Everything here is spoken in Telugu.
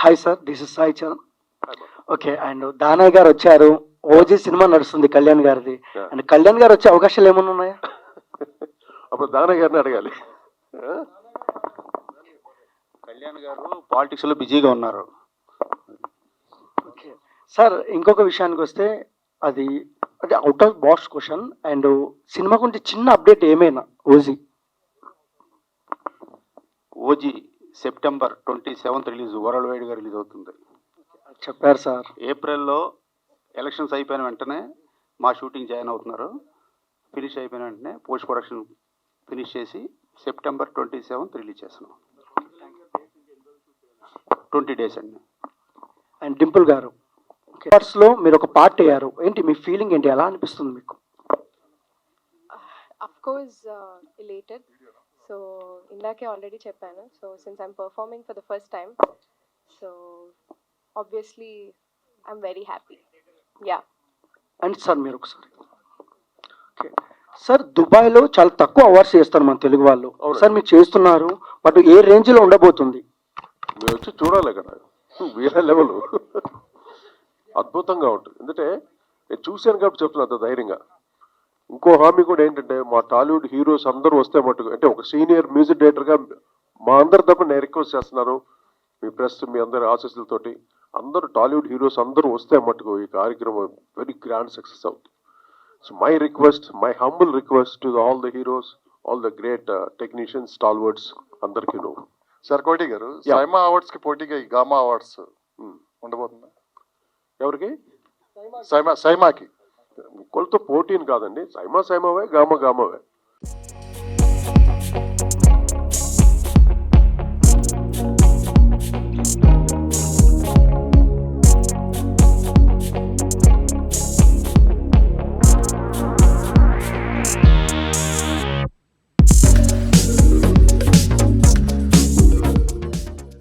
Hi sir, this is Sai Charan. Okay, and Danayya గారు వచ్చారు. ఓజీ సినిమా నడుస్తుంది కళ్యాణ్ గారిది. అండ్ కళ్యాణ్ గారు వచ్చే అవకాశాలు ఏమైనా ఉన్నాయా? అప్పుడు దానయ్య గారిని అడగాలి. కళ్యాణ్ గారు పాలిటిక్స్ లో బిజీగా ఉన్నారు. ఓకే సార్, ఇంకొక విషయానికి వస్తే అది అది out of box question. And cinema గురించి చిన్న అప్డేట్ ఏమైనా OG? OG September 27th release, world wide గా రిలీజ్ అవుతుంది. చెప్పారు సార్. ఏప్రిల్లో ఎలక్షన్స్ అయిపోయిన వెంటనే మా షూటింగ్ జాయిన్ అవుతున్నారు. ఫినిష్ అయిపోయిన వెంటనే పోస్ట్ ప్రొడక్షన్ ఫినిష్ చేసి సెప్టెంబర్ 27th రిలీజ్ చేస్తున్నాం. 20 days అండి. అండ్ డింపుల్ గారు లో మీరు ఒక పార్ట్ అయ్యారు, ఏంటి మీ ఫీలింగ్ ఏంటి, ఎలా అనిపిస్తుంది మీకు? Of course, elated. So, ఇందాకే ఆల్రెడీ చెప్పాను. So, since I'm performing for the first time, so obviously I'm very happy. Yeah. And sir మీరు ఒకసారి ఓకే సార్, దుబాయ్లో చాలా తక్కువ అవార్డ్స్ చేస్తారు మన తెలుగు వాళ్ళు. సార్ మీరు చేస్తున్నారు, బట్ ఏ రేంజ్లో ఉండబోతుంది? మీరు వచ్చి చూడాలి, అక్కడ వేరే లెవెల్ అద్భుతంగా ఉంటుంది. ఎందుకంటే నేను చూశాను కాబట్టి చెప్తున్నా అంత ధైర్యంగా. ఇంకో హామీ కూడా ఏంటంటే, మా టాలీవుడ్ హీరోస్ అందరూ వస్తే మటుకు, అంటే ఒక సీనియర్ మ్యూజిక్ డైరెక్టర్గా మా అందరి తప్ప నేను రిక్వెస్ట్ చేస్తున్నాను, మీ ప్రెస్ మీ అందరి ఆశీస్సులతోటి అందరూ టాలీవుడ్ హీరోస్ అందరూ వస్తే మటుకు ఈ కార్యక్రమం వెరీ గ్రాండ్ సక్సెస్ అవుతుంది. So my request, my humble request to all the heroes, all the great technicians, stalwarts అందరికీ నువ్వు. సార్ కోటి గారు, సైమా అవార్డ్స్ కి పోటీగా ఈ గామా అవార్డ్స్ ఉండబోతుందా? ఎవరికి? సైమాకి కొలతో పోటీని కాదండి, సైమావే గామావే.